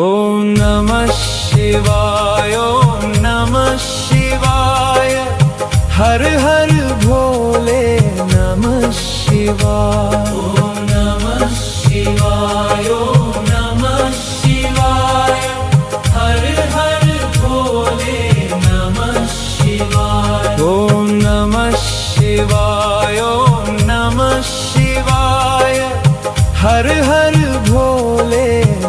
ॐ नमः शिवाय ॐ नमः शिवाय हर हर भोले नमः शिवाय ॐ नमः शिवाय ॐ नमः शिवाय हर हर भोले नमः शिवाय ॐ नमः शिवाय ॐ नमः शिवाय हर हर भोले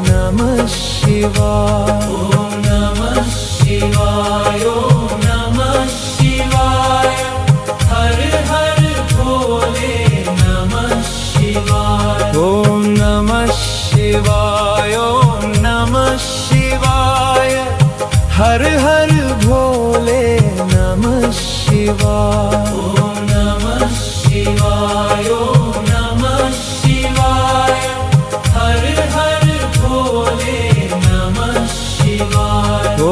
नमः शिवाय ॐ नमः शिवाय ॐ नमः शिवाय हर हर भोले नमः शिवाय ॐ नमः शिवाय ॐ नमः शिवाय हर हर भोले नमः शिवाय ॐ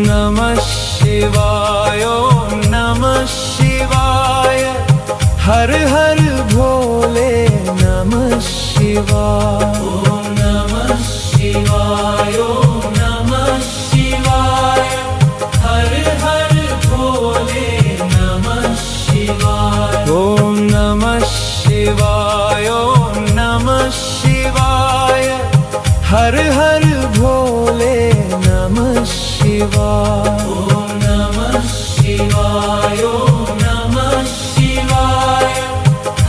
नमः शिवाय ॐ नमः शिवाय हर हर भोले नमः शिवाय ॐ नमः शिवाय ॐ नमः शिवाय हर हर भोले नमः शिवाय ॐ नमः शिवाय ॐ नमः शिवाय हर हर भोले नमः शिवाय ॐ नमः शिवाय ॐ नमः शिवाय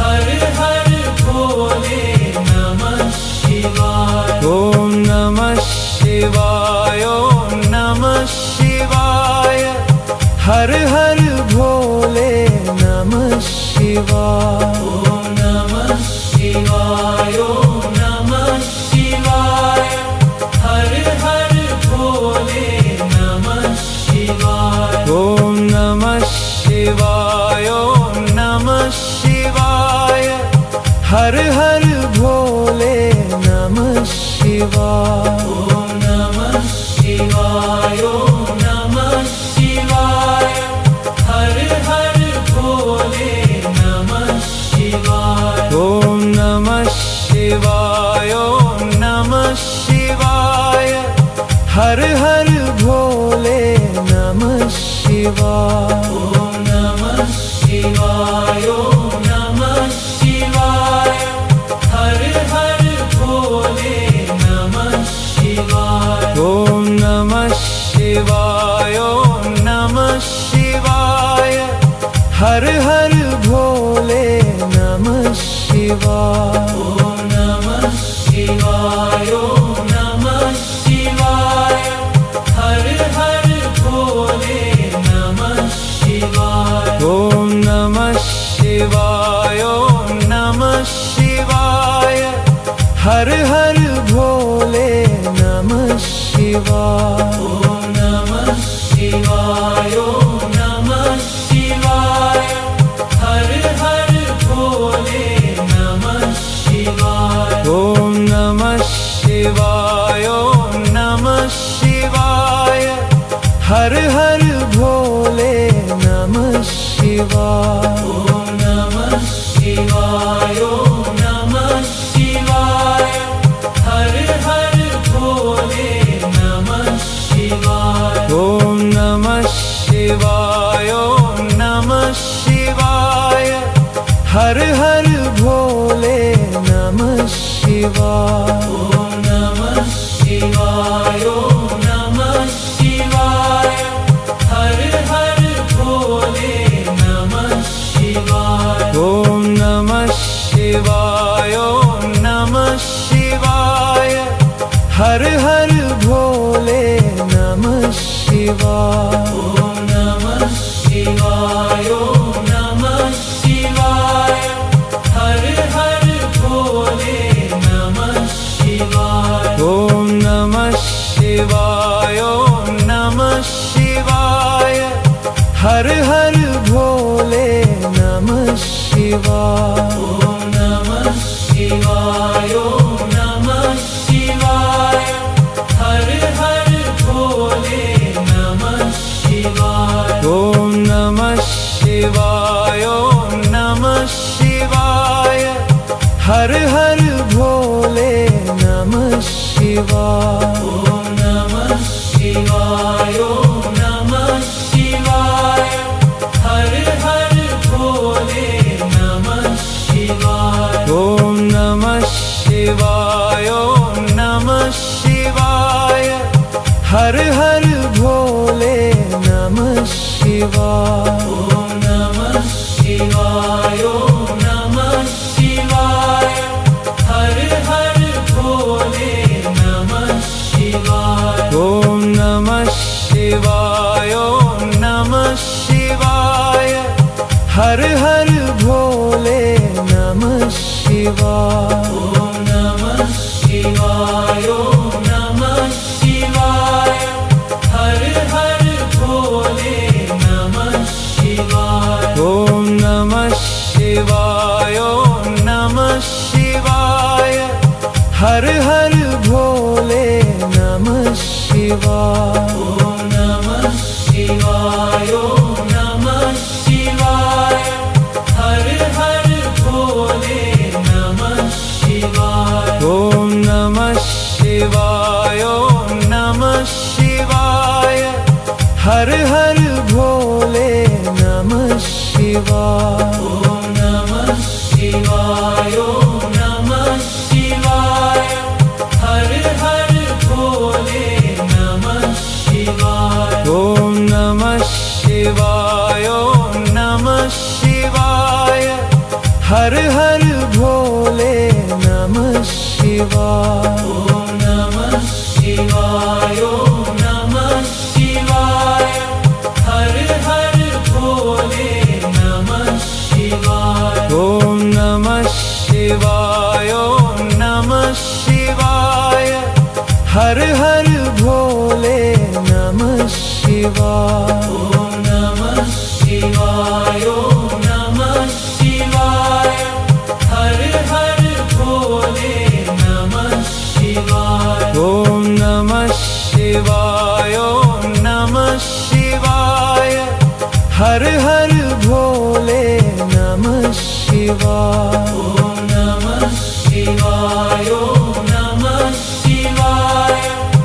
हर हर भोले नमः शिवाय ॐ नमः शिवाय ॐ नमः शिवाय हर हर भोले नमः शिवाय ॐ नमः शिवाय ॐ नमः शिवाय हर हर भोले नमः शिवाय ॐ नमः शिवाय ॐ नमः शिवाय हर हर भोले नमः शिवाय ॐ नमः शिवाय ॐ नमः शिवाय हर हर भोले नमः शिवाय ॐ नमः शिवाय ॐ नमः शिवाय हर हर भोले नमः शिवाय ॐ नमः शिवाय ॐ नमः शिवाय हर हर भोले नमः शिवाय ॐ नमः शिवाय ॐ नमः शिवाय हर हर भोले नमः शिवाय ॐ नमः शिवाय ॐ नमः शिवाय हर हर भोले नमः शिवाय ॐ नमः शिवाय ॐ नमः शिवाय हर हर भोले नमः शिवाय ॐ नमः शिवाय ॐ नमः शिवाय हर हर भोले नमः शिवाय ॐ नमः शिवाय ॐ नमः शिवाय हर हर भोले नमः शिवाय ॐ नमः शिवाय ॐ नमः शिवाय हर हर भोले नमः शिवाय ॐ नमः शिवाय ॐ नमः शिवाय हर हर भोले नमः शिवाय ॐ नमः शिवाय ॐ नमः शिवाय हर हर भोले नमः शिवाय ॐ नमः शिवाय ॐ नमः शिवाय हर हर भोले नमः शिवाय ॐ नमः शिवाय ॐ नमः शिवाय हर हर भोले नमः शिवाय ॐ नमः शिवाय ॐ नमः शिवाय हर हर भोले नमः शिवाय ॐ नमः शिवाय ॐ नमः शिवाय हर हर भोले नमः शिवाय ॐ नमः शिवाय ॐ नमः शिवाय हर हर भोले नमः शिवाय ॐ नमः शिवाय हर हर भोले नमः शिवाय। ओम नमः शिवाय, ओम नमः शिवाय, हर हर भोले नमः शिवाय। ओम नमः शिवाय, ओम नमः शिवाय, हर हर भोले नमः शिवाय। ओम नमः शिवाय, ओम नमः शिवाय, हर हर भोले नमः शिवाय। ओम नमः शिवाय, ओम नमः शिवाय, हर हर भोले नमः शिवाय। ओम नमः शिवाय, ओम नमः शिवाय, हर हर भोले नमः शिवाय। ओम नमः शिवाय, ओम नमः शिवाय, हर हर भोले नमः शिवाय। ओम नमः शिवाय, ओम नमः शिवाय, हर हर भोले नमः शिवाय। ओम नमः शिवाय, ओम नमः शिवाय, हर हर भोले नमः शिवाय। ओम नमः शिवाय, ओम नमः शिवाय, हर हर भोले नमः शिवाय। ओम नमः शिवाय, ओम नमः शिवाय, हर हर भोले नमः शिवाय। ओम नमः शिवाय, ओम नमः शिवाय, हर हर भोले नमः शिवाय। ओम नमः शिवाय, ओम नमः शिवाय, हर हर भोले नमः शिवाय। ओम नमः शिवाय, ओम नमः शिवाय, हर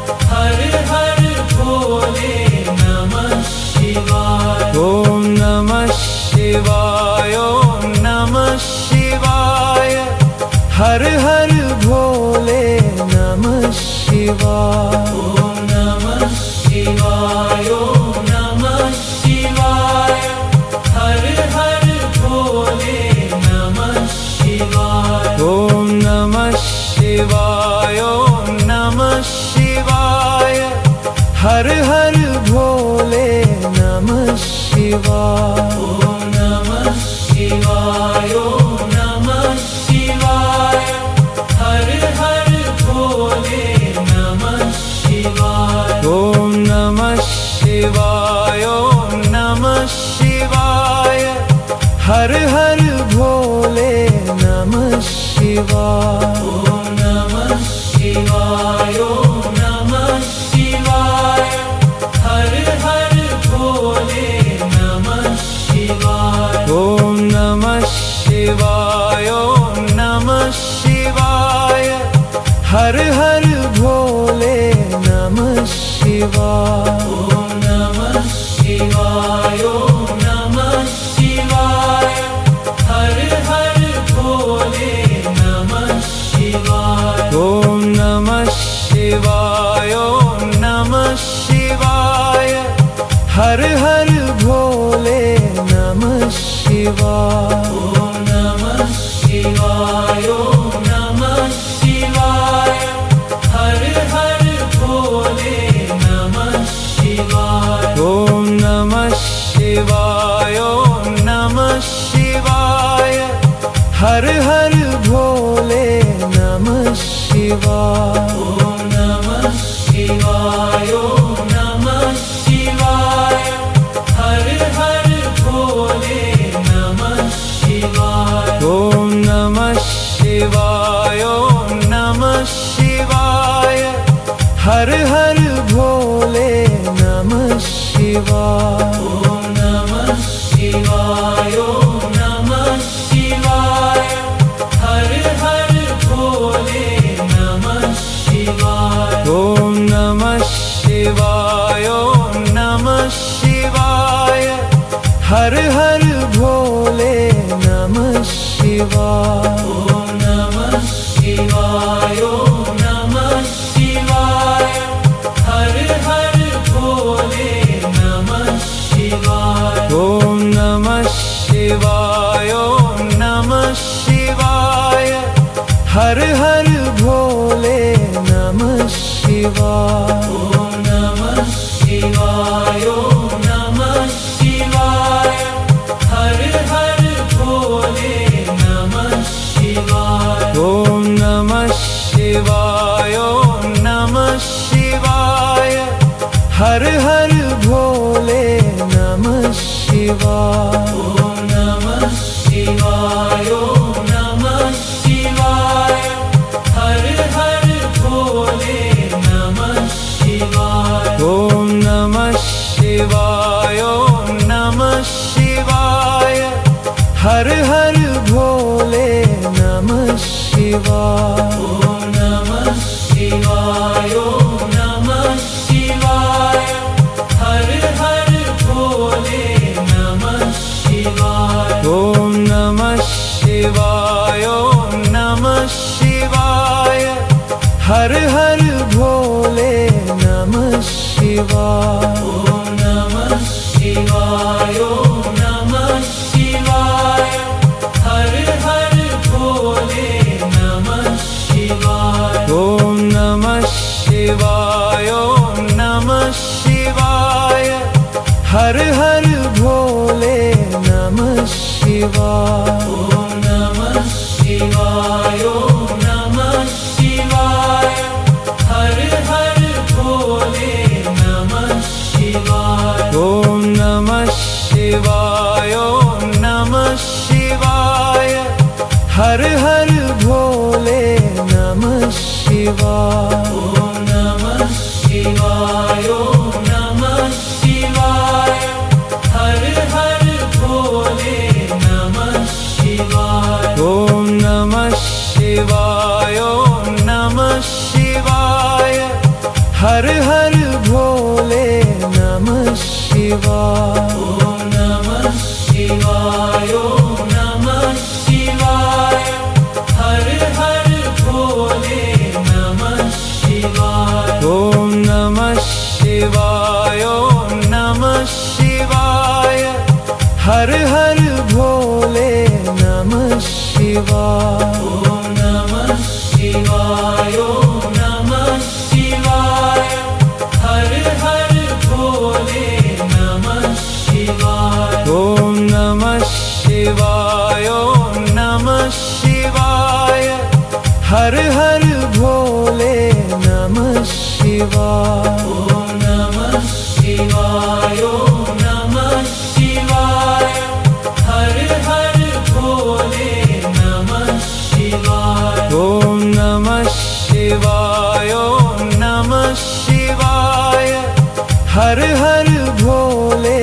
हर भोले नमः शिवाय। ओम नमः शिवाय, ओम नमः शिवाय, हर हर भोले नमः शिवाय। ओम नमः शिवाय, ओम नमः शिवाय, हर हर भोले नमः शिवाय। ओम नमः शिवाय, ओम नमः शिवाय, हर हर भोले नमः शिवाय। ओम नमः शिवाय, ओम नमः शिवाय, हर हर भोले नमः शिवाय। ओम नमः शिवाय, ओम नमः शिवाय, हर हर भोले नमः शिवाय। ओम नमः शिवाय, ओम नमः शिवाय, हर हर भोले नमः शिवाय। ओम नमः शिवाय, ओम नमः शिवाय, हर हर भोले नमः शिवाय। ओम नमः शिवाय, ओम नमः शिवाय, हर हर भोले नमः शिवाय। ओम नमः शिवाय, ओम नमः शिवाय, हर हर भोले नमः शिवाय। ओम नमः शिवाय, ओम नमः शिवाय, हर हर भोले नमः शिवाय। ओम नमः शिवाय, ओम नमः शिवाय, हर हर भोले नमः शिवाय। ओम नमः शिवाय, ओम नमः शिवाय, हर हर भोले नमः शिवाय। ओम नमः शिवाय, ओम नमः शिवाय, हर हर भोले नमः शिवाय। ओम नमः शिवाय, ओम नमः शिवाय, हर हर भोले नमः शिवाय। ओम नमः शिवाय, ओम नमः शिवाय, हर हर भोले नमः शिवाय। ओम नमः शिवाय, ओम नमः शिवाय, हर हर शिवाय। ओम नमः शिवाय, ओम नमः शिवाय। हर हर भोले नमः शिवाय। ओम नमः शिवाय, ओम नमः शिवाय। हर हर भोले नमः शिवाय। ओम नमः शिवाय, ओम नमः शिवाय। हर हर भोले नमः शिवाय। ओम नमः शिवाय, ओम नमः शिवाय। हर हर भोले नमः शिवाय। ओम नमः शिवाय, ओम नमः शिवाय। हर हर भोले नमः शिवाय। ओम नमः शिवाय, ओम नमः शिवाय। हर हर भोले नमः शिवाय। ओम नमः शिवाय, ओम नमः शिवाय। हर हर भोले नमः शिवाय। ओम नमः शिवाय, ओम नमः शिवाय। हर हर भोले नमः शिवाय। ओम नमः शिवाय, ओम नमः शिवाय। हर हर भोले नमः शिवाय। ओम नमः शिवाय, ओम नमः शिवाय। हर हर भोले नमः शिवाय। ओम नमः शिवाय, ओम नमः शिवाय। हर हर भोले नमः शिवाय। ओम नमः शिवाय, ओम नमः शिवाय। हर हर भोले नमः शिवाय। ओम नमः शिवाय, ओम नमः शिवाय। हर हर भोले नमः शिवाय। ओम नमः शिवाय, ओम नमः शिवाय। हर हर भोले नमः शिवाय। ओम नमः शिवाय, ओम नमः शिवाय। हर हर भोले नमः शिवाय। ओम नमः शिवाय, ओम नमः शिवाय। हर हर भोले नमः शिवाय। ओम नमः शिवाय, ओम नमः शिवाय। हर हर भोले नमः शिवाय। ओम नमः शिवाय, ओम नमः शिवाय। हर हर भोले नमः शिवाय। ओम नमः शिवाय, ओम नमः शिवाय। हर हर भोले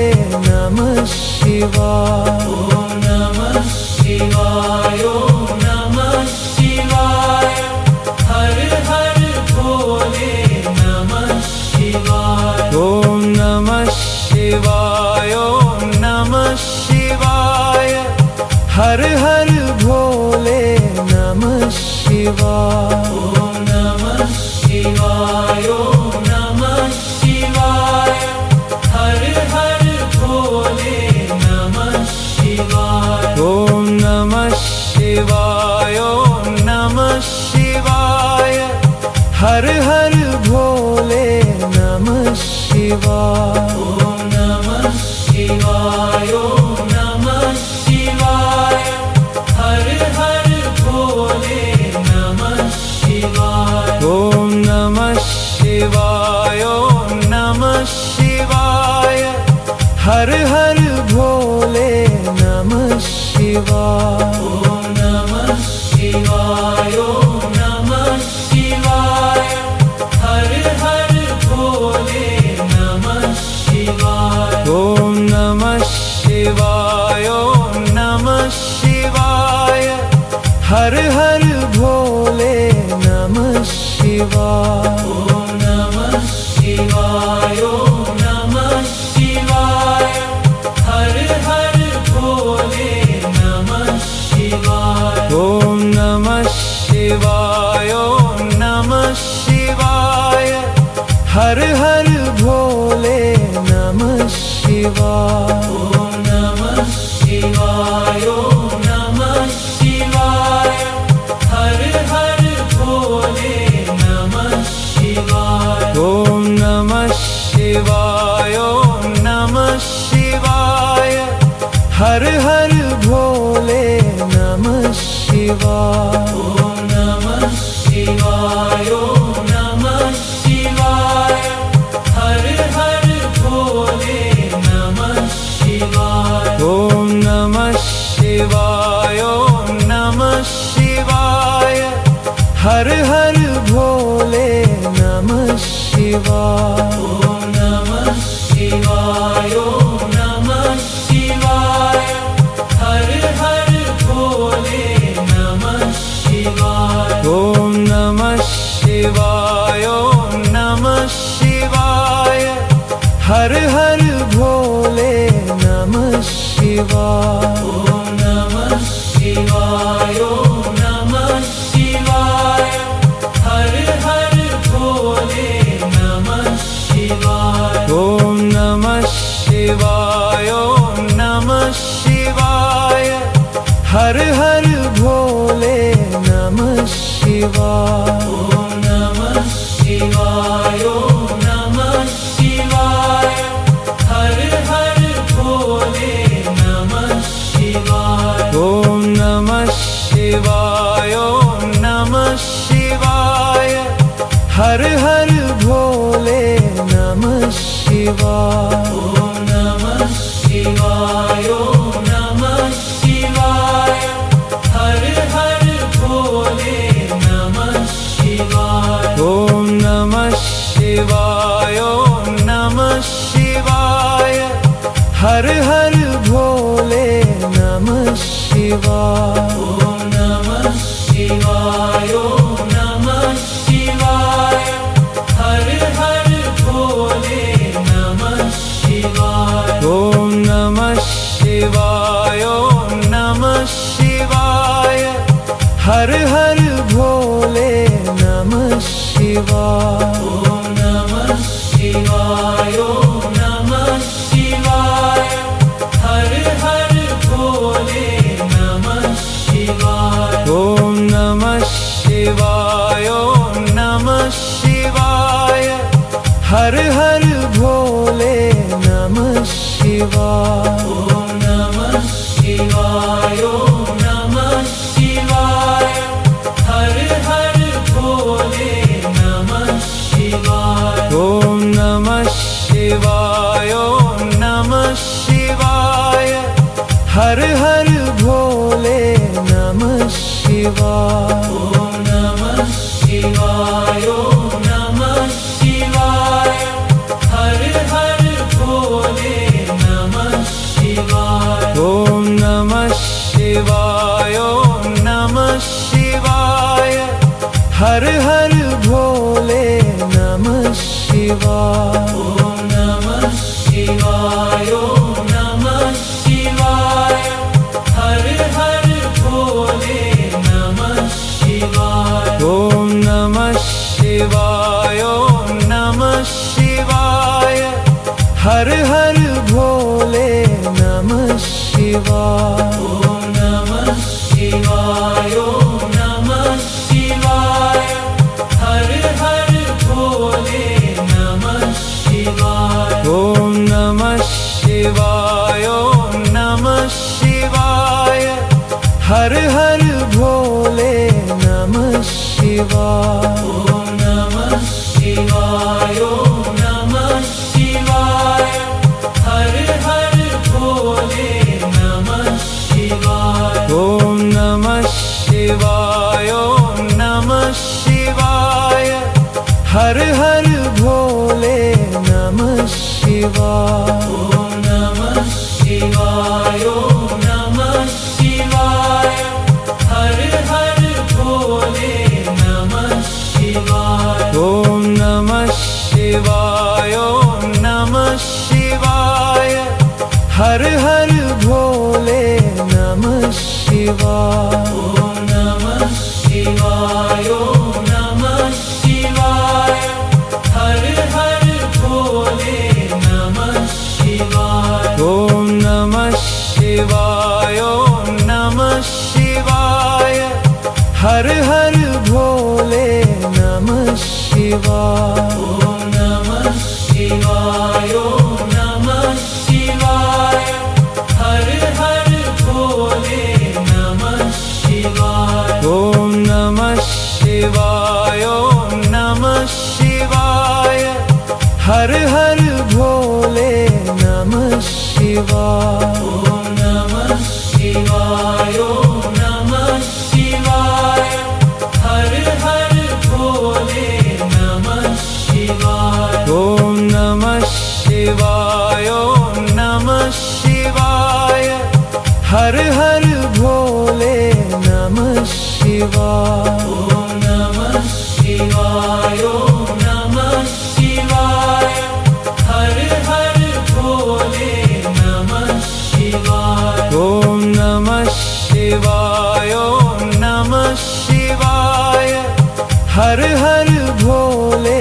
नमः शिवाय। ओम नमः शिवाय, ओम नमः शिवाय। हर हर भोले नमः शिवाय। ओम नमः शिवाय, ओम नमः शिवाय। हर हर भोले नमः शिवाय। ओम नमः शिवाय, ओम नमः शिवाय। हर हर भोले नमः शिवाय। ओम नमः शिवाय, ओम नमः शिवाय। हर हर भोले नमः शिवाय। ओम नमः शिवाय, ओम नमः शिवाय। हर हर भोले नमः शिवाय। ओम नमः शिवाय, ओम नमः शिवाय। हर हर भोले नमः शिवाय। ओम नमः शिवाय, ओम नमः शिवाय। हर हर भोले नमः शिवाय। ओम नमः शिवाय, ओम नमः शिवाय। हर हर भोले नमः शिवाय। ओम नमः शिवाय, ओम नमः शिवाय। हर हर भोले नमः शिवाय। ओम नमः शिवाय, ओम नमः शिवाय। हर हर भोले नमः शिवाय। शिवाय। ॐ नमः शिवाय ॐ नमः शिवाय हर हर भोले नमः शिवाय। ॐ नमः शिवाय ॐ नमः शिवाय हर हर भोले नमः शिवाय। ॐ नमः शिवाय ॐ नमः शिवाय हर हर भोले नमः शिवाय। ॐ नमः शिवाय ॐ नमः शिवाय हर हर भोले नमः शिवाय। ॐ नमः शिवाय ॐ नमः शिवाय हर हर भोले नमः शिवाय। ॐ नमः शिवाय ॐ नमः शिवाय हर हर भोले नमः शिवाय। ॐ नमः शिवाय ॐ नमः शिवाय हर हर भोले नमः शिवाय। ॐ नमः शिवाय ॐ नमः शिवाय हर हर भोले नमः शिवाय। ॐ नमः शिवाय ॐ नमः शिवाय हर हर भोले नमः शिवाय। ॐ नमः शिवाय ॐ नमः शिवाय हर हर भोले नमः शिवाय। ॐ नमः शिवाय ॐ नमः शिवाय हर हर भोले नमः शिवाय। ॐ नमः शिवाय ॐ नमः शिवाय हर हर भोले नमः शिवाय। ॐ नमः शिवाय ॐ नमः शिवाय हर हर भोले नमः शिवाय। ॐ नमः शिवाय ॐ नमः शिवाय हर हर भोले नमः शिवाय। ॐ नमः शिवाय ॐ नमः शिवाय हर हर भोले नमः शिवाय। ॐ नमः शिवाय ॐ नमः शिवाय हर हर भोले नमः शिवाय। ॐ नमः शिवाय ॐ नमः शिवाय हर हर भोले नमः शिवाय। ॐ नमः शिवाय ॐ नमः शिवाय हर हर भोले नमः शिवाय। ॐ नमः शिवाय ॐ नमः शिवाय हर हर भोले नमः शिवाय। ॐ नमः शिवाय ॐ नमः शिवाय हर हर भोले नमः शिवाय। ॐ नमः शिवाय ॐ नमः शिवाय हर हर भोले नमः शिवाय। ॐ नमः शिवाय ॐ नमः शिवाय हर हर भोले नमः शिवाय। ॐ नमः शिवाय ॐ नमः शिवाय हर हर भोले नमः शिवाय। ॐ नमः शिवाय ॐ नमः शिवाय हर हर भोले नमः शिवाय। ॐ नमः शिवाय ॐ नमः शिवाय हर हर भोले नमः शिवाय। ॐ नमः शिवाय ॐ नमः शिवाय हर हर भोले नमः शिवाय। ॐ नमः शिवाय ॐ नमः शिवाय हर हर भोले नमः शिवाय। ॐ नमः शिवाय ॐ नमः शिवाय हर हर भोले नमः शिवाय। ॐ नमः शिवाय ॐ नमः शिवाय हर हर भोले नमः शिवाय। शिवाय ॐ नमः शिवाय हर हर भोले नमः शिवाय ॐ नमः शिवाय ॐ नमः शिवाय हर हर भोले नमः शिवाय ॐ नमः शिवाय ॐ नमः शिवाय हर हर भोले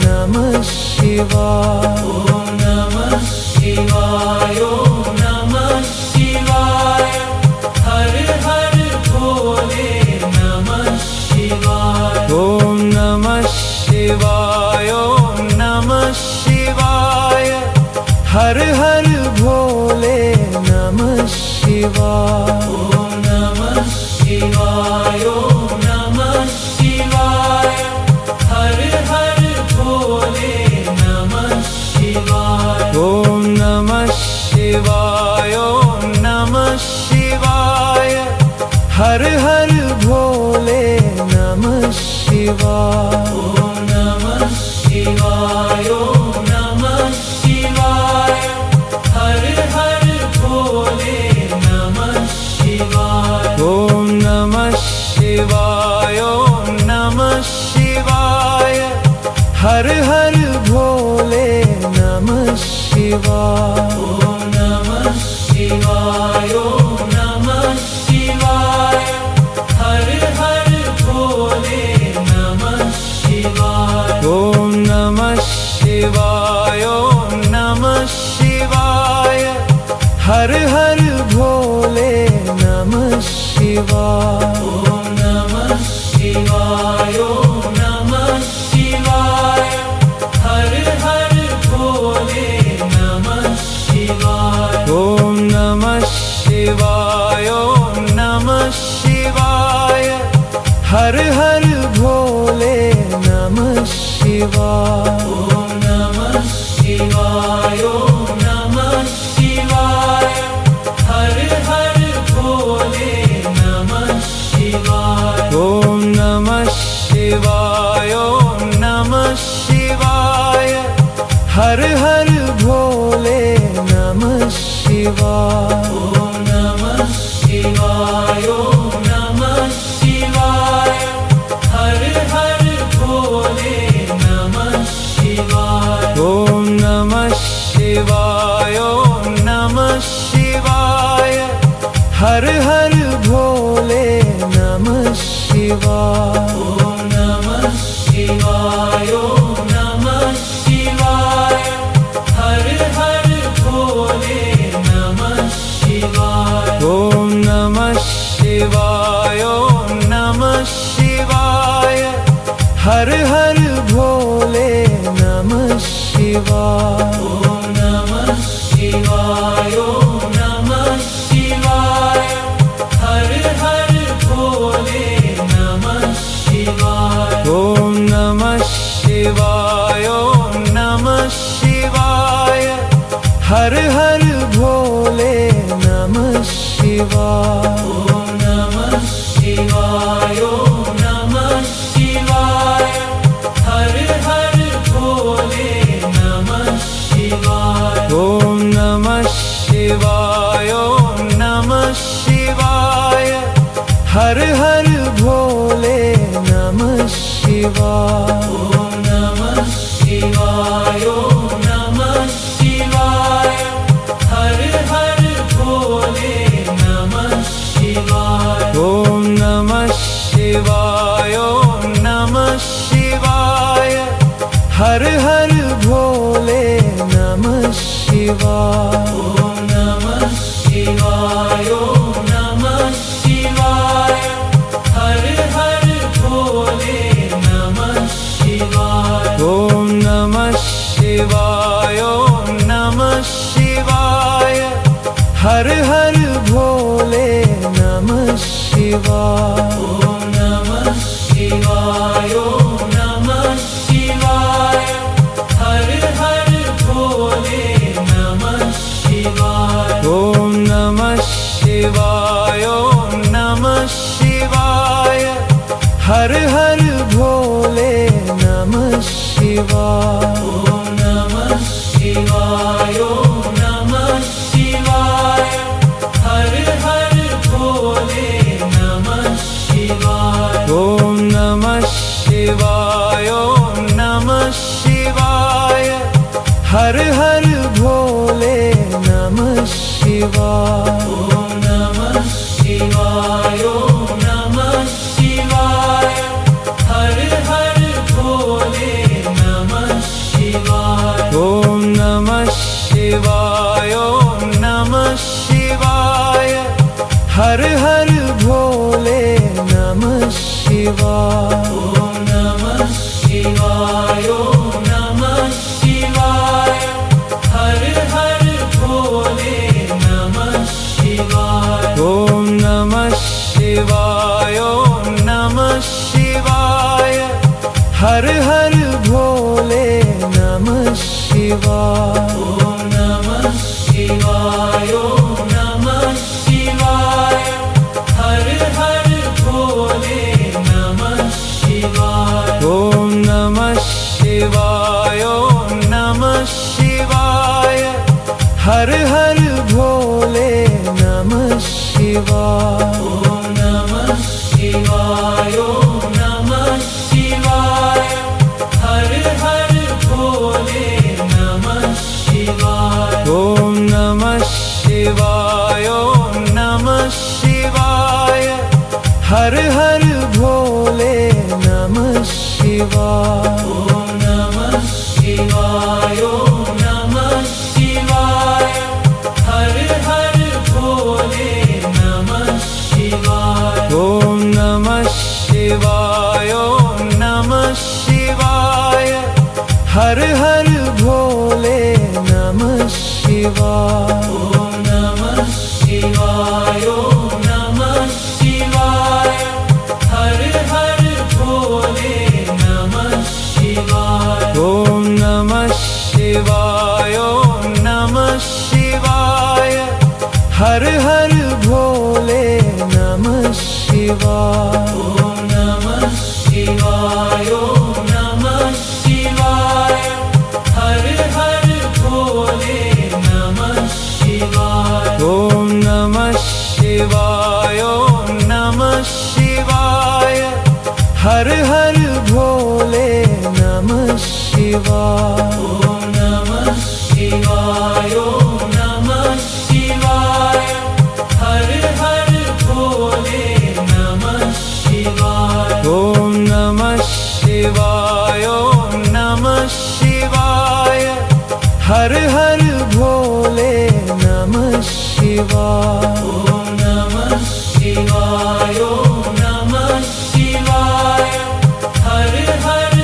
नमः शिवाय ॐ नमः शिवाय ॐ नमः शिवाय हर हर भोले नमः शिवाय ॐ नमः शिवाय ॐ नमः शिवाय हर हर भोले नमः शिवाय ॐ नमः शिवाय ॐ नमः शिवाय हर हर भोले नमः शिवाय ॐ नमः शिवाय ॐ नमः शिवाय हर हर भोले नमः शिवाय ॐ नमः शिवाय ॐ नमः शिवाय हर हर भोले नमः शिवाय ॐ नमः शिवाय ॐ नमः शिवाय हर हर भोले नमः शिवाय ॐ नमः शिवाय ॐ नमः शिवाय हर हर भोले नमः शिवाय ॐ नमः शिवाय ॐ नमः शिवाय हर हर भोले नमः शिवाय ॐ नमः शिवाय ॐ नमः शिवाय हर हर भोले नमः शिवाय ॐ नमः शिवाय ॐ नमः शिवाय हर हर भोले नमः शिवाय ॐ नमः शिवाय ॐ नमः शिवाय हर हर भोले नमः शिवाय ॐ नमः शिवाय ॐ नमः शिवाय हर हर भोले नमः शिवाय ॐ नमः शिवाय ॐ नमः शिवाय हर हर भोले नमः शिवाय ॐ नमः शिवाय ॐ नमः शिवाय हर हर भोले नमः शिवाय ॐ नमः शिवाय ॐ नमः शिवाय हर हर भोले नमः शिवाय ॐ नमः शिवाय ॐ नमः शिवाय हर हर भोले नमः शिवाय ॐ नमः शिवाय ॐ नमः शिवाय हर हर भोले नमः शिवाय ॐ नमः शिवाय ॐ नमः शिवाय हर हर भोले नमः शिवाय ॐ नमः शिवाय ॐ नमः शिवाय हर हर भोले नमः शिवाय ॐ नमः शिवाय ॐ नमः शिवाय हर हर भोले नमः शिवाय ॐ नमः शिवाय ॐ नमः शिवाय हर हर भोले नमः शिवाय ॐ नमः शिवाय ॐ नमः शिवाय हर हर भोले नमः शिवाय ॐ नमः शिवाय ॐ नमः शिवाय हर हर भोले नमः शिवाय ॐ नमः शिवाय ॐ नमः शिवाय हर हर भोले नमः शिवाय ॐ नमः शिवाय ॐ नमः शिवाय हर हर भोले नमः शिवाय ॐ नमः शिवाय ॐ नमः शिवाय हर हर भोले नमः शिवाय ॐ नमः शिवाय हर हर भोले नमः शिवाय। ॐ नमः शिवाय ॐ नमः शिवाय हर हर भोले नमः शिवाय। ॐ नमः शिवाय ॐ नमः शिवाय हर हर भोले नमः शिवाय। ॐ नमः शिवाय ॐ नमः शिवाय हर हर भोले नमः शिवाय। ॐ नमः शिवाय ॐ नमः शिवाय हर हर भोले नमः शिवाय। ॐ नमः शिवाय ॐ नमः शिवाय हर हर भोले नमः शिवाय। ॐ नमः शिवाय ॐ नमः शिवाय हर हर भोले नमः शिवाय। ॐ नमः शिवाय ॐ नमः शिवाय हर हर भोले नमः शिवाय। ॐ नमः शिवाय ॐ नमः शिवाय हर हर भोले नमः शिवाय। ॐ नमः शिवाय ॐ नमः शिवाय हर हर भोले नमः शिवाय। ॐ नमः शिवाय ॐ नमः शिवाय हर हर भोले नमः शिवाय। ॐ नमः शिवाय ॐ नमः शिवाय हर हर भोले नमः शिवाय। ॐ नमः शिवाय ॐ नमः शिवाय हर हर भोले नमः शिवाय। ॐ नमः शिवाय ॐ नमः शिवाय हर हर भोले नमः शिवाय। ॐ नमः शिवाय ॐ नमः शिवाय हर हर भोले नमः शिवाय। ॐ नमः शिवाय ॐ नमः शिवाय हर हर भोले नमः शिवाय। ॐ नमः शिवाय ॐ नमः शिवाय हर हर भोले नमः शिवाय। ॐ नमः शिवाय ॐ नमः शिवाय हर हर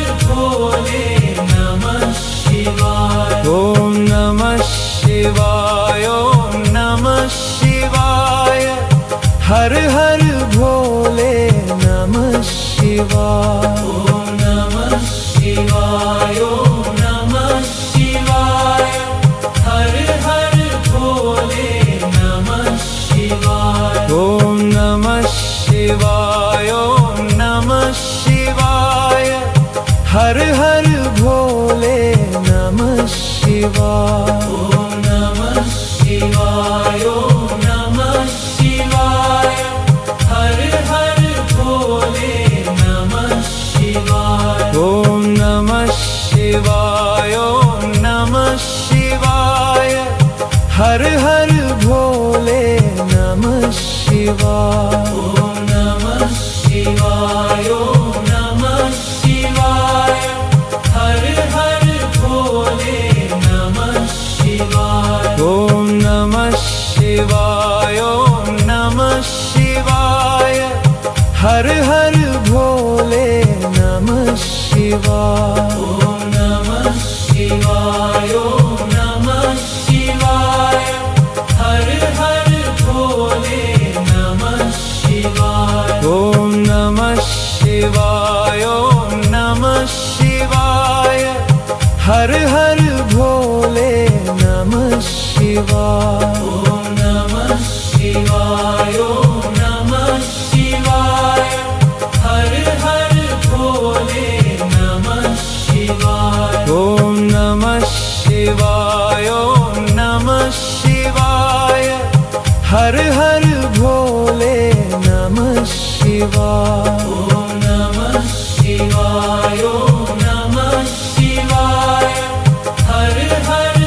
भोले नमः शिवाय। ॐ नमः शिवाय ॐ नमः शिवाय हर हर भोले नमः शिवाय। ॐ नमः शिवाय ॐ नमः शिवाय हर हर भोले नमः शिवाय। ॐ नमः शिवाय ॐ नमः शिवाय हर हर भोले नमः शिवाय। ॐ नमः शिवाय ॐ नमः शिवाय हर हर भोले नमः शिवाय। ॐ नमः शिवाय ॐ नमः शिवाय हर हर भोले नमः शिवाय। ॐ नमः शिवाय ॐ नमः शिवाय हर हर भोले नमः शिवाय। ॐ नमः शिवाय ॐ नमः शिवाय हर हर भोले नमः शिवाय। ॐ नमः शिवाय ॐ नमः शिवाय हर हर भोले नमः शिवाय। ॐ नमः शिवाय ॐ नमः शिवाय हर हर भोले नमः शिवाय। ॐ नमः शिवाय ॐ नमः शिवाय हर हर भोले नमः शिवाय। ॐ नमः शिवाय ॐ नमः शिवाय हर हर भोले नमः शिवाय। ॐ नमः शिवाय ॐ नमः शिवाय हर हर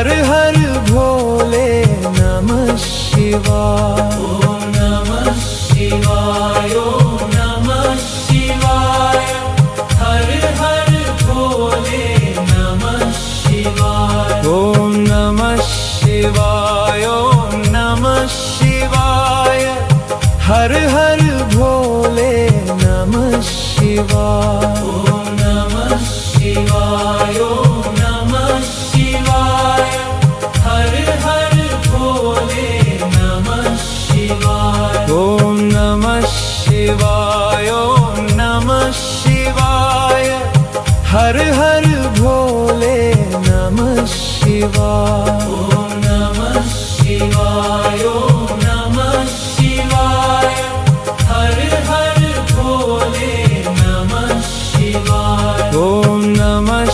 हर हर भोले नमः शिवाय। ॐ नमः शिवाय ॐ नमः शिवाय हर हर भोले नमः शिवाय। ॐ नमः शिवाय ॐ नमः शिवाय हर हर भोले नमः शिवाय। ॐ नमः शिवाय ॐ नमः शिवाय हर हर भोले नमः शिवाय। ॐ नमः शिवाय ॐ नमः शिवाय हर हर भोले नमः शिवाय। ॐ नमः शिवाय ॐ नमः शिवाय हर हर भोले नमः शिवाय। ॐ नमः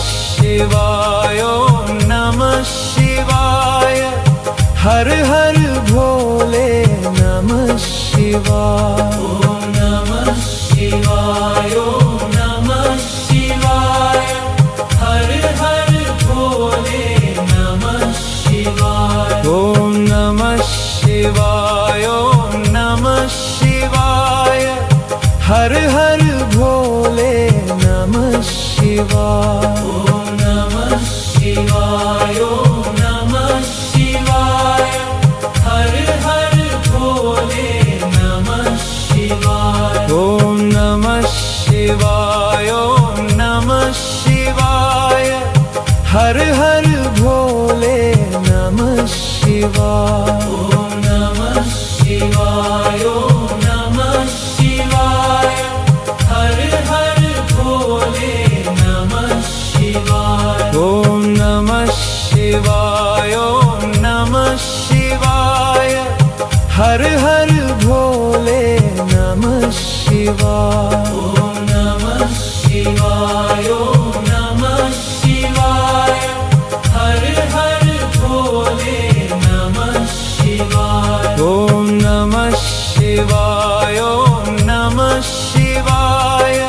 शिवाय ॐ नमः शिवाय हर हर भोले नमः शिवाय। ॐ नमः शिवाय ॐ नमः शिवाय हर हर भोले नमः शिवाय। ॐ नमः शिवाय ॐ नमः शिवाय हर हर भोले नमः शिवाय। ॐ नमः शिवाय ॐ नमः शिवाय हर हर भोले नमः शिवाय। ॐ नमः शिवाय ॐ नमः शिवाय हर हर भोले नमः शिवाय। ॐ नमः शिवाय ॐ नमः शिवाय हर हर भोले नमः शिवाय। ॐ नमः शिवाय ॐ नमः शिवाय हर हर भोले नमः शिवाय। ॐ नमः शिवाय ॐ नमः शिवाय हर हर भोले नमः शिवाय। ॐ नमः शिवाय ॐ नमः शिवाय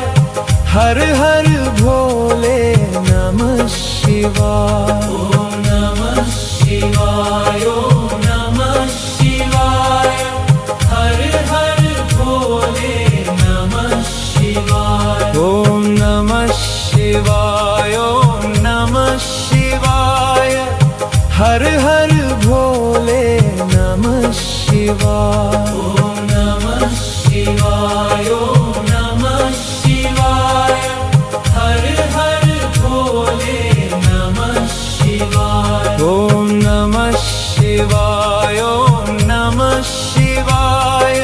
हर हर भोले नमः शिवाय। ॐ नमः शिवाय ॐ नमः शिवाय हर हर भोले नमः शिवाय। ॐ नमः शिवाय ॐ नमः शिवाय हर हर भोले नमः शिवाय। ॐ नमः शिवाय ॐ नमः शिवाय हर हर भोले नमः शिवाय। ॐ नमः शिवाय ॐ नमः शिवाय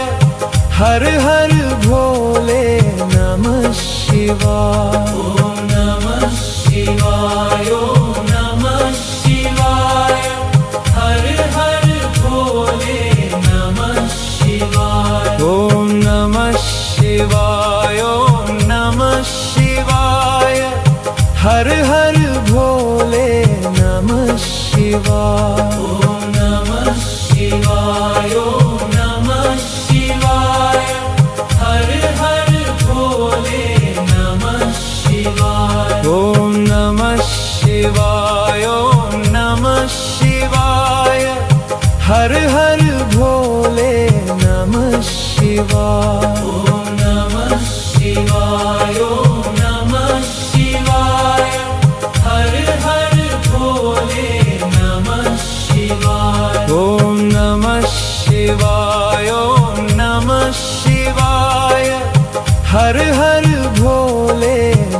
हर हर भोले नमः शिवाय। ॐ नमः शिवाय ॐ नमः शिवाय हर हर भोले नमः शिवाय। ॐ नमः शिवाय ॐ नमः शिवाय हर हर भोले नमः शिवाय। ॐ नमः शिवाय ॐ नमः शिवाय हर हर भोले नमः शिवाय। ॐ नमः शिवाय ॐ नमः शिवाय हर हर भोले नमः शिवाय। ॐ नमः शिवाय ॐ नमः शिवाय हर हर भोले नमः शिवाय। ॐ नमः शिवाय ॐ नमः शिवाय हर हर भोले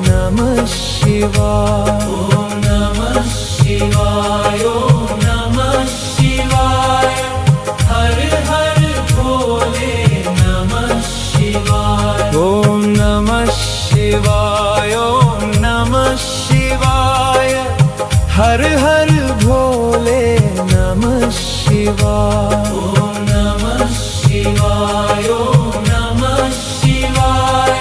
नमः शिवाय। ॐ नमः शिवाय ॐ नमः शिवाय हर हर भोले नमः शिवाय। ॐ नमः शिवाय ॐ नमः शिवाय हर हर भोले नमः शिवाय। ॐ नमः शिवाय ॐ नमः शिवाय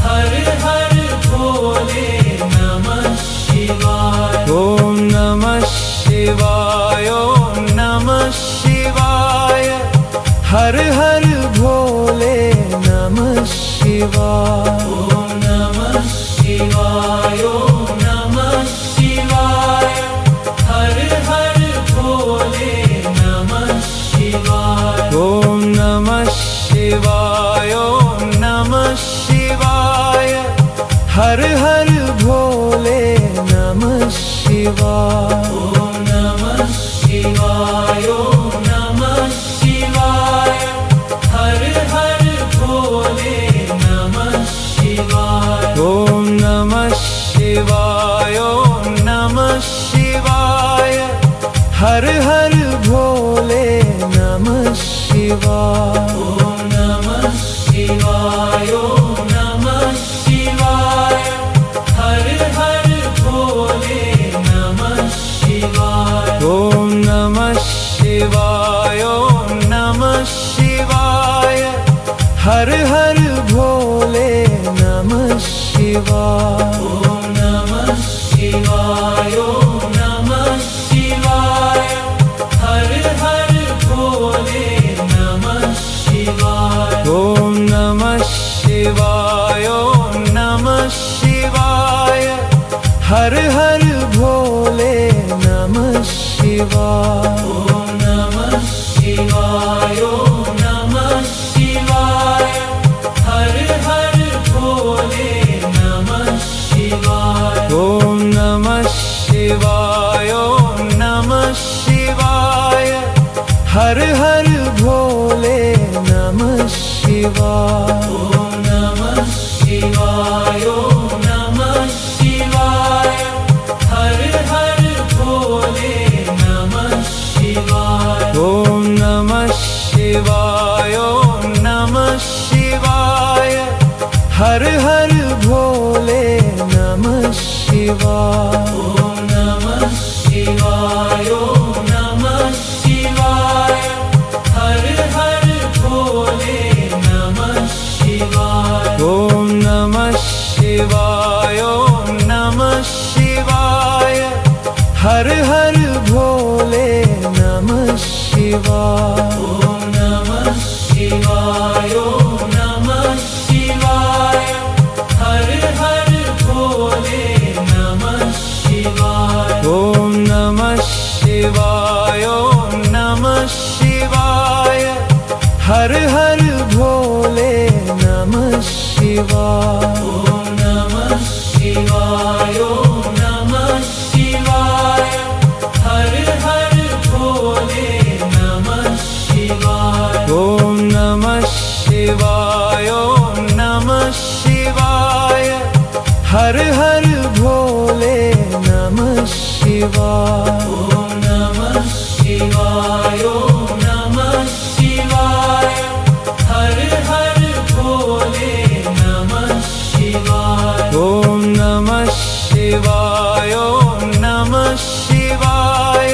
हर हर भोले नमः शिवाय। ॐ नमः शिवाय ॐ नमः शिवाय हर हर भोले नमः शिवाय। ॐ नमः शिवाय ॐ नमः शिवाय हर हर हर हर भोले नमः शिवाय। ओम नमः शिवाय ओम नमः शिवाय हर हर भोले नमः शिवाय। ओम नमः शिवाय ओम नमः शिवाय हर हर भोले नमः शिवाय। ओम नमः शिवाय ओम नमः शिवाय हर हर भोले नमः शिवाय। ओम नमः शिवाय ओम नमः शिवाय हर हर भोले नमः शिवाय। ओम नमः शिवाय ओम नमः शिवाय हर हर भोले नमः शिवाय। ओम नमः शिवाय ओम नमः शिवाय हर हर भोले नमः शिवाय। ओम नमः शिवाय ओम नमः शिवाय हर हर भोले नमः शिवाय। ओम नमः शिवाय ओम नमः शिवाय हर हर भोले नमः शिवाय। ओम नमः शिवाय ओम नमः शिवाय हर हर भोले नमः शिवाय। ओम नमः शिवाय ओम नमः शिवाय हर हर भोले नमः शिवाय। ओम नमः शिवाय ओम नमः शिवाय हर हर भोले नमः शिवाय। ओम नमः शिवाय ओम नमः शिवाय हर हर भोले नमः शिवाय। ओम नमः शिवाय ओम नमः शिवाय हर हर भोले नमः शिवाय। ओम नमः शिवाय ओम नमः शिवाय हर हर भोले नमः शिवाय। ओम नमः शिवाय ओम नमः शिवाय हर हर भोले नमः शिवाय। ओम नमः शिवाय ओम नमः शिवाय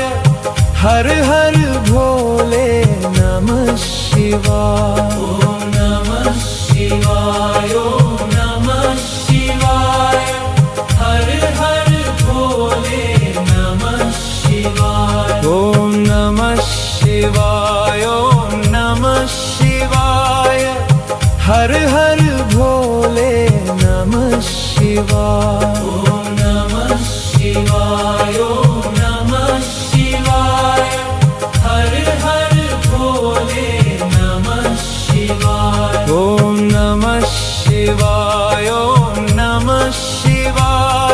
हर हर भोले नमः शिवाय। ओम नमः शिवाय ओम नमः शिवाय हर हर भोले नमः शिवाय। ओम नमः शिवाय ओम नमः शिवाय हर हर भोले नमः शिवाय। ओम नमः शिवाय ओम नमः शिवाय हर हर भोले नमः शिवाय। ओम नमः शिवाय ओम नमः शिवाय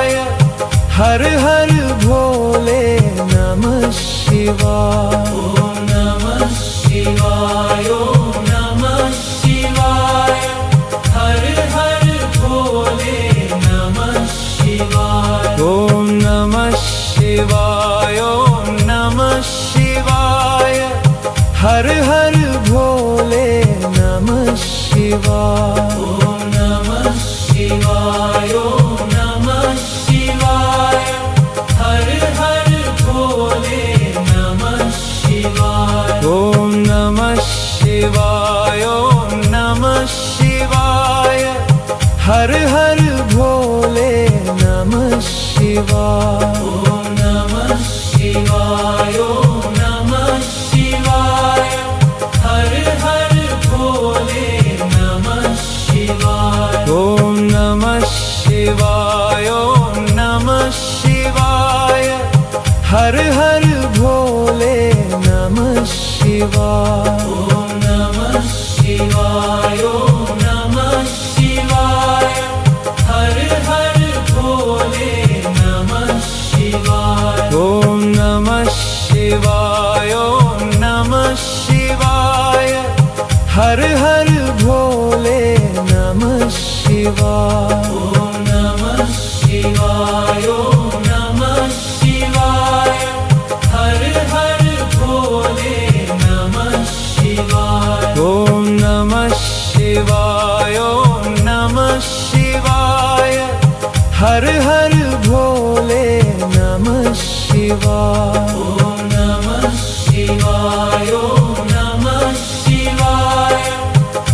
हर हर भोले नमः शिवाय। ओम नमः शिवाय ओम नमः शिवाय हर हर भोले नमः शिवाय। ओम नमः शिवाय ओम नमः शिवाय हर हर भोले नमः शिवाय। ओम नमः शिवाय ओम नमः शिवाय हर हर भोले नमः शिवाय। ओम नमः शिवाय ओम नमः शिवाय हर हर भोले नमः शिवाय। ओम नमः शिवाय ओम नमः शिवाय हर हर भोले नमः शिवाय। ओम नमः शिवाय ओम नमः शिवाय हर हर भोले नमः शिवाय। ओम नमः शिवाय ओम नमः शिवाय हर हर भोले नमः शिवाय। ओम नमः शिवाय ओम नमः शिवाय हर हर भोले नमः शिवाय। ओम नमः शिवाय ओम नमः शिवाय हर हर शिवाय। ॐ नमः शिवाय ॐ नमः शिवाय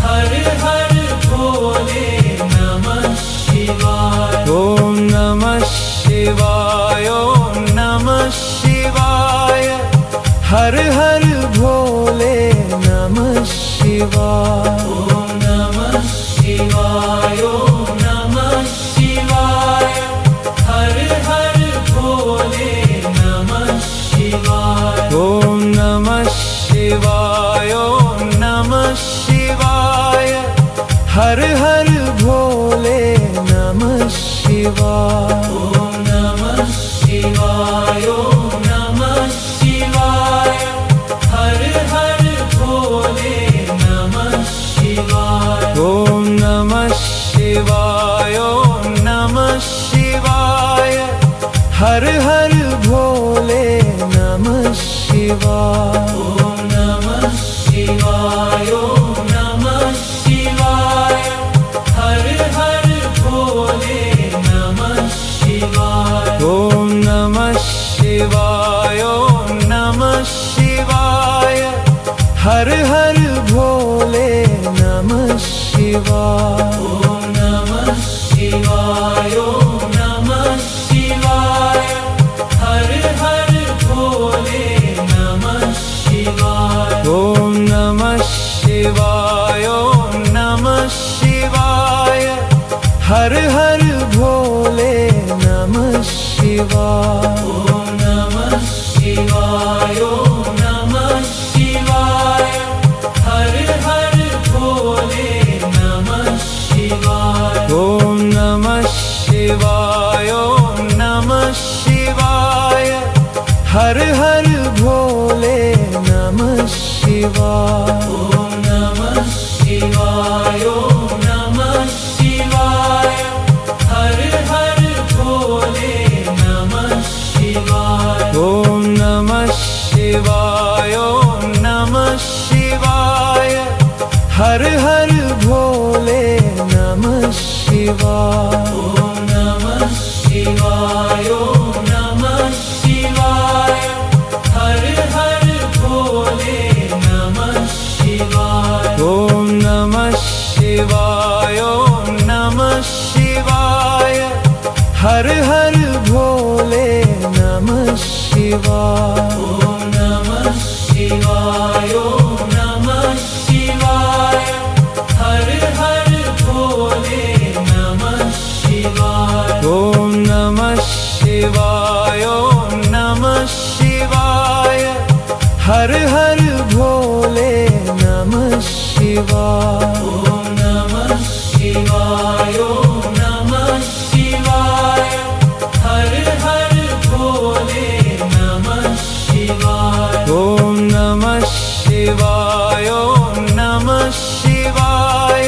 हर हर भोले नमः शिवाय। ॐ नमः शिवाय ॐ नमः शिवाय हर हर भोले नमः शिवाय। ॐ नमः शिवाय ॐ नमः शिवाय हर हर भोले नमः शिवाय। ॐ नमः शिवाय ॐ नमः शिवाय हर हर भोले नमः शिवाय। ॐ नमः शिवाय ॐ नमः शिवाय हर हर भोले नमः शिवाय। ॐ नमः शिवाय ॐ नमः शिवाय हर हर भोले नमः शिवाय। ॐ नमः शिवाय ॐ नमः शिवाय हर हर भोले नमः शिवाय। ॐ नमः शिवाय ॐ नमः शिवाय हर हर भोले नमः शिवाय। ॐ नमः शिवाय ॐ नमः शिवाय हर हर भोले नमः शिवाय। ॐ नमः शिवाय ॐ नमः शिवाय हर हर भोले नमः शिवाय। ॐ नमः शिवाय ॐ नमः शिवाय हर हर भोले नमः शिवाय। ॐ नमः शिवाय ॐ नमः शिवाय हर हर भोले नमः शिवाय। ॐ नमः शिवाय ॐ नमः शिवाय हर हर भोले नमः शिवाय। ॐ नमः शिवाय ॐ नमः शिवाय हर हर भोले नमः शिवाय। ॐ नमः शिवाय ॐ नमः शिवाय हर हर भोले नमः शिवाय। ॐ नमः शिवाय ॐ नमः शिवाय हर हर भोले नमः शिवाय। ॐ नमः शिवाय ॐ नमः शिवाय हर हर भोले नमः शिवाय। ॐ नमः शिवाय ॐ नमः शिवाय हर हर भोले नमः शिवाय। ॐ नमः शिवाय ॐ नमः शिवाय हर हर भोले नमः शिवाय। ॐ नमः शिवाय ॐ नमः शिवाय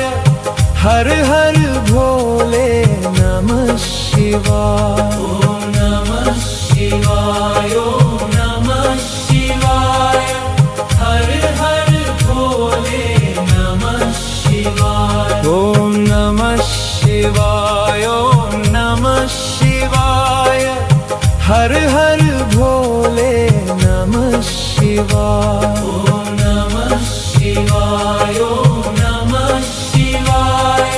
हर हर भोले नमः शिवाय। ॐ नमः शिवाय ॐ नमः शिवाय हर हर भोले नमः शिवाय। ॐ नमः शिवाय ॐ नमः शिवाय हर हर भोले नमः शिवाय। ॐ नमः शिवाय ॐ नमः शिवाय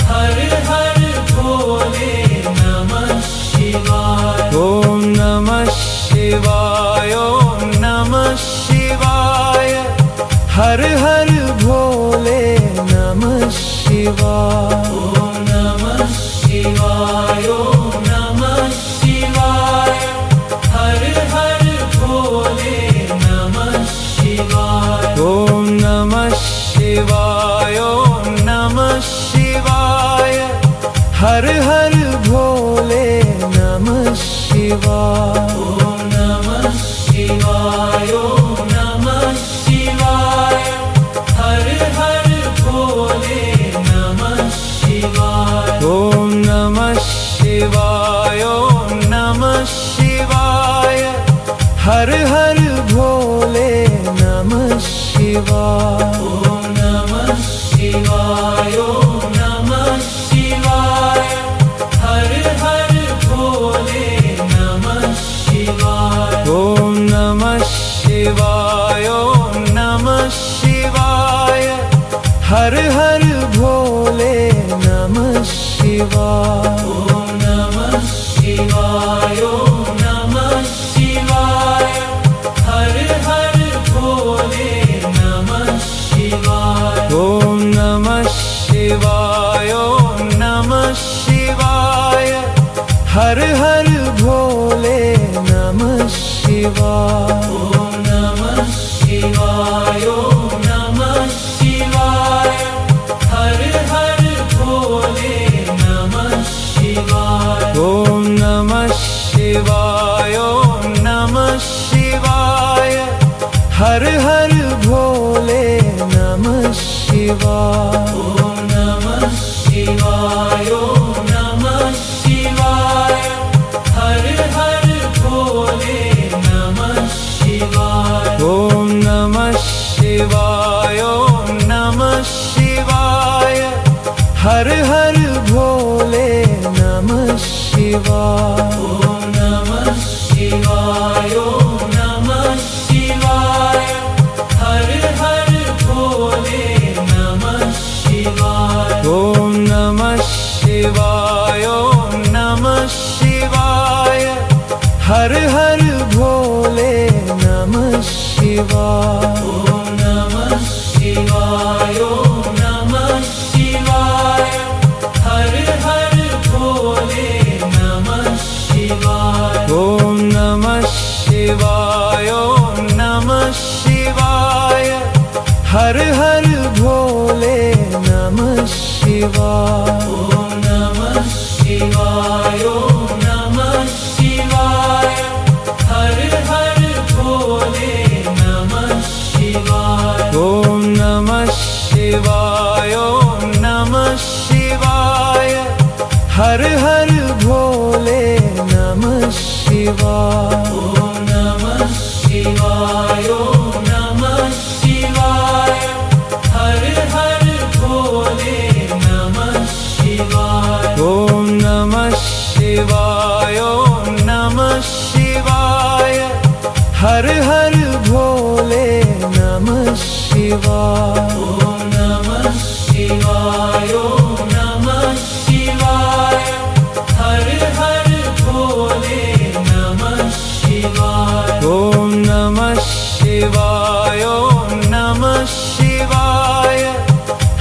हर हर भोले नमः शिवाय। ॐ नमः शिवाय ॐ नमः शिवाय हर हर भोले नमः शिवाय। ॐ नमः शिवाय ॐ नमः शिवाय हर हर भोले नमः शिवाय। ॐ नमः शिवाय ॐ नमः शिवाय हर हर भोले नमः शिवाय। ॐ नमः शिवाय ॐ नमः शिवाय हर हर भोले नमः शिवाय। ॐ नमः शिवाय ॐ नमः शिवाय हर हर भोले नमः शिवाय। ॐ नमः शिवाय ॐ नमः शिवाय हर हर भोले नमः शिवाय। शिवाय। ॐ नमः शिवाय ॐ नमः शिवाय हर हर भोले नमः शिवाय। ॐ नमः शिवाय ॐ नमः शिवाय हर हर भोले नमः शिवाय। ॐ नमः शिवाय ॐ नमः शिवाय हर हर भोले नमः शिवाय। ॐ नमः शिवाय ॐ नमः शिवाय हर हर भोले नमः शिवाय। ॐ नमः शिवाय ॐ नमः शिवाय हर हर भोले नमः शिवाय। ॐ नमः शिवाय ॐ नमः शिवाय हर हर भोले नमः शिवाय। ॐ नमः शिवाय ॐ नमः शिवाय हर हर भोले नमः शिवाय। ॐ नमः शिवाय ॐ नमः शिवाय हर हर भोले नमः शिवाय। ॐ नमः शिवाय ॐ नमः शिवाय हर हर भोले नमः शिवाय। ॐ नमः शिवाय ॐ नमः शिवाय हर हर भोले नमः शिवाय। ॐ नमः शिवाय ॐ नमः शिवाय हर हर भोले नमः शिवाय। ॐ नमः शिवाय ॐ नमः शिवाय हर हर भोले नमः शिवाय। ॐ नमः शिवाय ॐ नमः शिवाय हर हर भोले नमः शिवाय। ॐ नमः शिवाय ॐ नमः शिवाय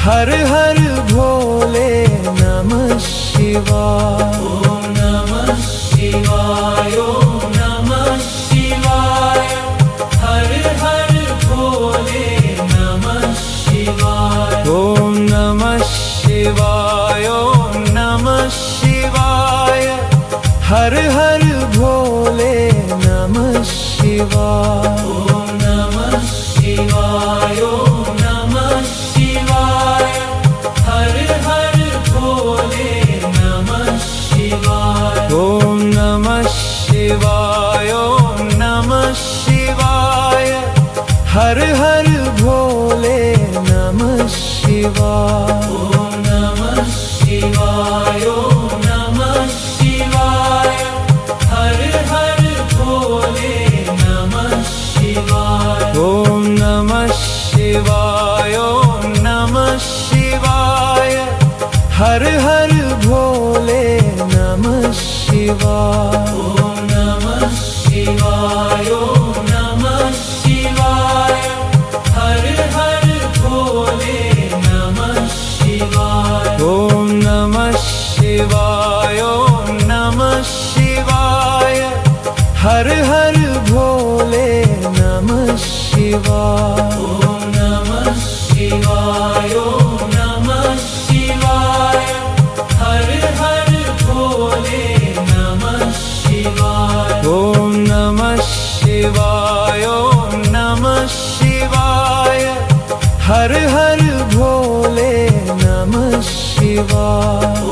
हर हर भोले नमः शिवाय। ॐ नमः शिवाय ॐ नमः शिवाय हर हर भोले नमः शिवाय। ॐ नमः शिवाय ॐ नमः शिवाय हर हर भोले नमः शिवाय। ॐ नमः शिवाय ॐ नमः शिवाय हर हर भोले नमः शिवाय। ॐ नमः शिवाय ॐ नमः शिवाय हर हर भोले नमः शिवाय। ॐ नमः शिवाय ॐ नमः शिवाय हर हर भोले नमः शिवाय। ॐ नमः शिवाय ॐ नमः शिवाय हर हर भोले नमः शिवाय। ॐ नमः शिवाय ॐ नमः शिवाय हर हर भोले नमः शिवाय। ॐ नमः शिवाय ॐ नमः शिवाय हर हर भोले नमः शिवाय। ॐ नमः शिवाय ॐ नमः शिवाय हर हर भोले नमः शिवाय। ॐ नमः शिवाय ॐ नमः शिवाय हर हर भोले नमः शिवाय। ॐ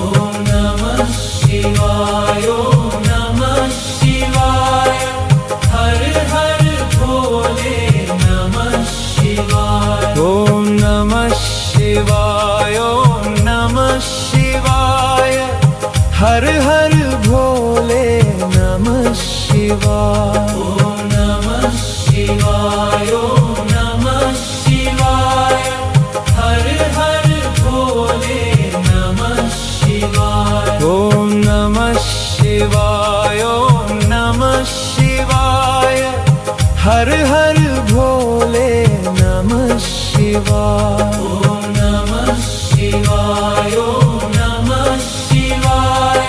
नमः शिवाय ॐ नमः शिवाय हर हर भोले नमः शिवाय। ॐ नमः शिवाय ॐ नमः शिवाय हर हर भोले नमः शिवाय। ॐ नमः शिवाय ॐ नमः शिवाय हर हर भोले नमः शिवाय। ॐ नमः शिवाय ॐ नमः शिवाय हर हर भोले नमः शिवाय। ॐ नमः शिवाय ॐ नमः शिवाय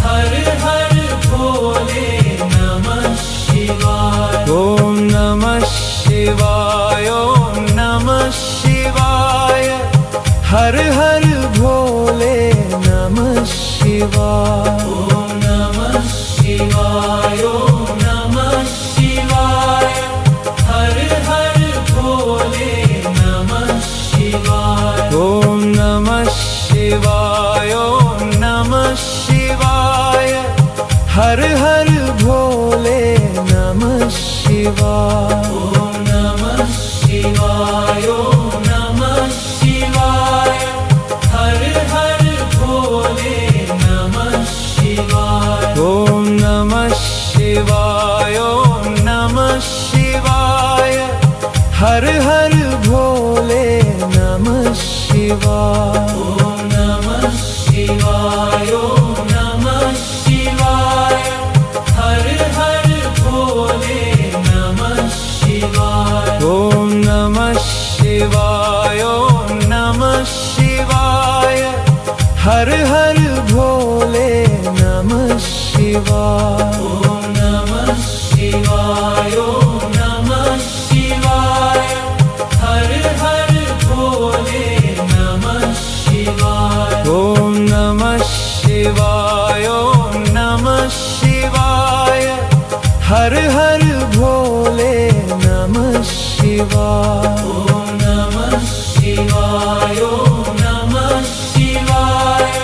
हर हर भोले नमः शिवाय। ॐ शिवाय ॐ नमः शिवाय हर हर भोले नमः शिवाय ॐ नमः शिवाय ॐ नमः शिवाय हर हर भोले नमः शिवाय ॐ नमः शिवाय ॐ नमः शिवाय हर हर भोले नमः शिवाय ॐ नमः शिवाय ॐ नमः शिवाय हर हर भोले नमः शिवाय ॐ नमः शिवाय ॐ नमः शिवाय हर हर भोले नमः शिवाय ॐ नमः शिवाय ॐ नमः शिवाय हर हर भोले नमः शिवाय ॐ नमः शिवाय ॐ नमः शिवाय हर हर भोले नमः शिवाय ॐ नमः शिवाय ॐ नमः शिवाय हर हर भोले नमः शिवाय ॐ नमः शिवाय ॐ नमः शिवाय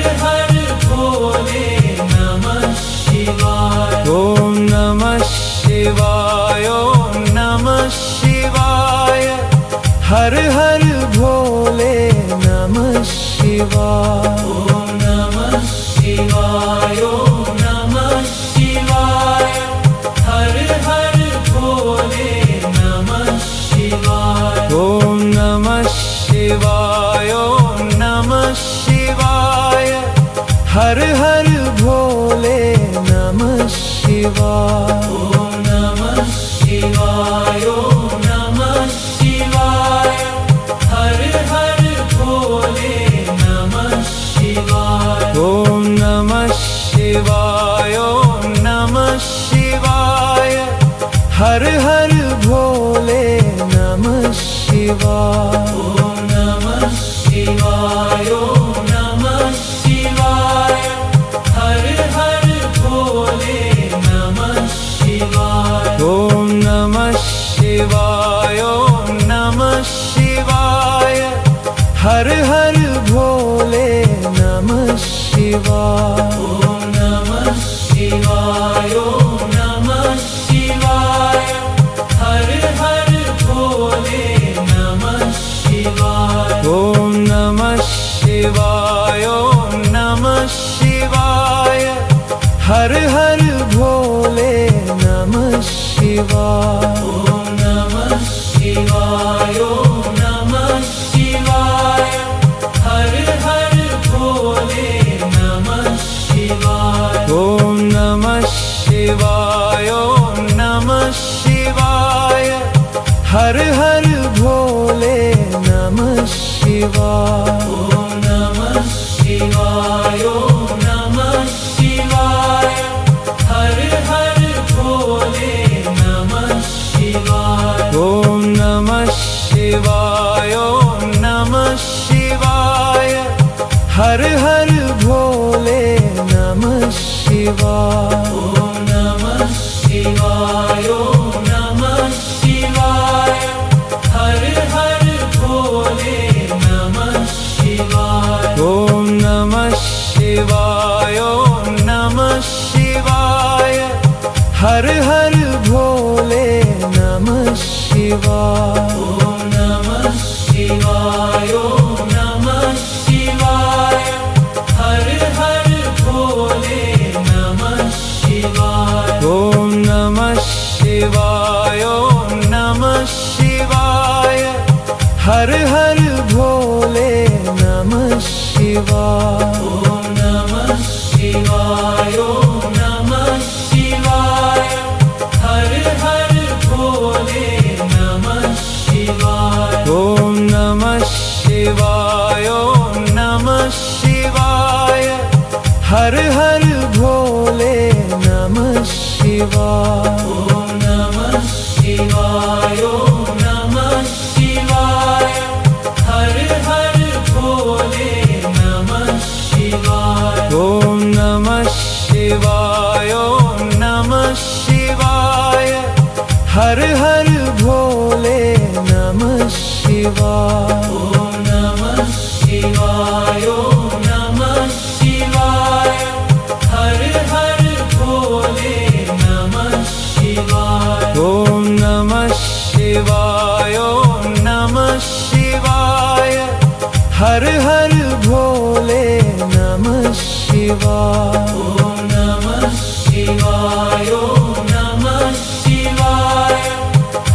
हर हर भोले नमः शिवाय ॐ नमः शिवाय ॐ नमः शिवाय हर हर भोले नमः शिवाय ॐ नमः शिवाय ॐ नमः शिवाय हर हर भोले नमः शिवाय ॐ नमः शिवाय ॐ नमः शिवाय हर हर भोले नमः शिवाय ॐ नमः शिवाय ॐ नमः शिवाय हर हर भोले नमः शिवाय ॐ नमः शिवाय ॐ नमः शिवाय हर हर भोले नमः शिवाय ॐ नमः शिवाय ॐ नमः शिवाय हर हर भोले नमः शिवाय ॐ नमः शिवाय ॐ नमः शिवाय हर हर भोले नमः शिवाय ॐ नमः शिवाय ॐ नमः शिवाय हर हर भोले नमः शिवाय ॐ नमः शिवाय ॐ नमः शिवाय हर हर भोले नमः शिवाय ॐ नमः शिवाय ॐ नमः शिवाय हर हर भोले नमः शिवाय ॐ नमः शिवाय ॐ नमः शिवाय हर हर भोले नमः शिवाय ॐ नमः शिवाय ॐ नमः शिवाय हर हर भोले नमः शिवाय ॐ नमः शिवाय ॐ नमः शिवाय हर हर भोले नमः शिवाय ॐ नमः शिवाय ॐ नमः शिवाय हर हर भोले नमः शिवाय ॐ नमः शिवाय ॐ नमः शिवाय हर हर भोले नमः शिवाय ॐ नमः शिवाय ॐ नमः शिवाय हर हर भोले नमः शिवाय ॐ नमः शिवाय ॐ नमः शिवाय हर हर भोले नमः शिवाय ॐ नमः शिवाय ॐ नमः शिवाय हर हर भोले नमः शिवाय ॐ नमः शिवाय ॐ नमः शिवाय हर हर भोले नमः शिवाय ॐ नमः शिवाय ॐ नमः शिवाय हर हर भोले नमः शिवाय ॐ नमः शिवाय हर हर भोले नमः शिवाय। ओम नमः शिवाय ओम नमः शिवाय हर हर भोले नमः शिवाय। ओम नमः शिवाय ओम नमः शिवाय हर हर भोले नमः शिवाय। ओम नमः शिवाय ओम नमः शिवाय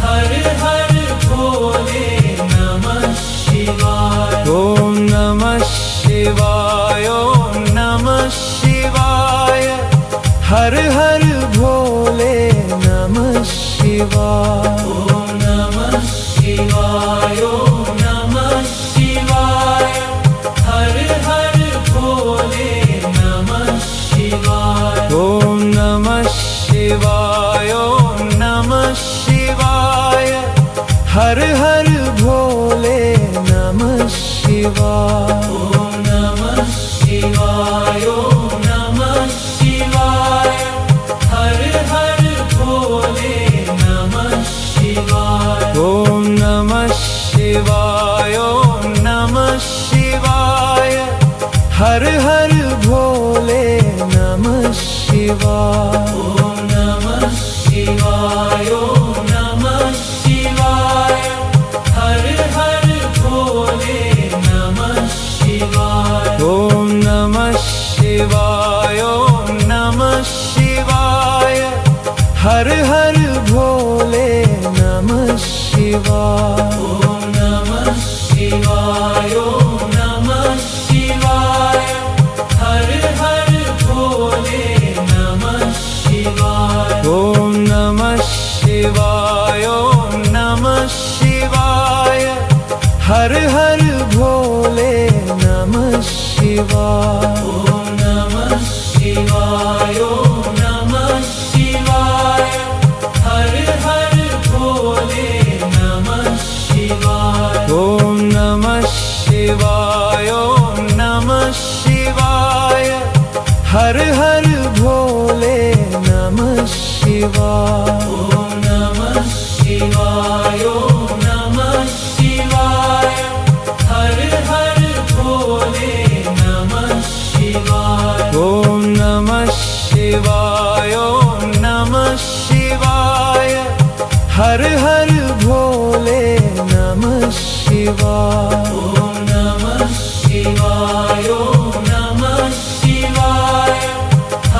हर हर भोले नमः शिवाय। ओम नमः शिवाय ओम नमः शिवाय हर हर भोले नमः शिवाय। ओम नमः शिवाय ओम नमः शिवाय हर हर भोले नमः शिवाय। ओम नमः शिवाय ओम नमः शिवाय हर हर भोले नमः शिवाय। ओम नमः शिवाय ओम नमः शिवाय हर हर भोले नमः शिवाय। ओम नमः शिवाय ओम नमः शिवाय हर हर भोले नमः शिवाय। ओम नमः शिवाय ओम नमः शिवाय हर हर भोले नमः शिवाय। ओम नमः शिवाय ओम नमः शिवाय हर हर भोले नमः शिवाय। ओम नमः शिवाय ओम नमः शिवाय हर हर भोले नमः शिवाय। ओम नमः शिवाय ओम नमः शिवाय हर हर भोले नमः शिवाय। ओम नमः शिवाय ओम नमः शिवाय हर हर भोले नमः शिवाय। ओम नमः शिवाय ओम नमः शिवाय हर हर भोले नमः शिवाय। ओम नमः शिवाय ओम नमः शिवाय हर हर भोले नमः शिवाय। ओम नमः शिवाय ओम नमः शिवाय हर हर भोले नमः शिवाय। ओम नमः शिवाय ओम नमः शिवाय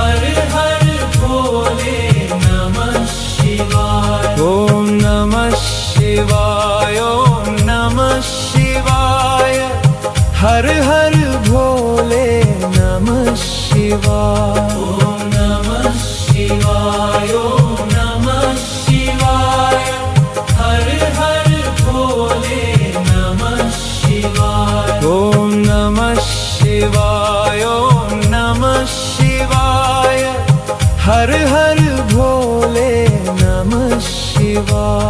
हर हर भोले नमः शिवाय। ओम नमः शिवाय ओम नमः शिवाय हर हर भोले नमः शिवाय। ओम नमः शिवाय ओम नमः शिवाय हर हर भोले नमः शिवाय। ओम नमः शिवाय ओम नमः शिवाय हर हर भोले नमः शिवाय।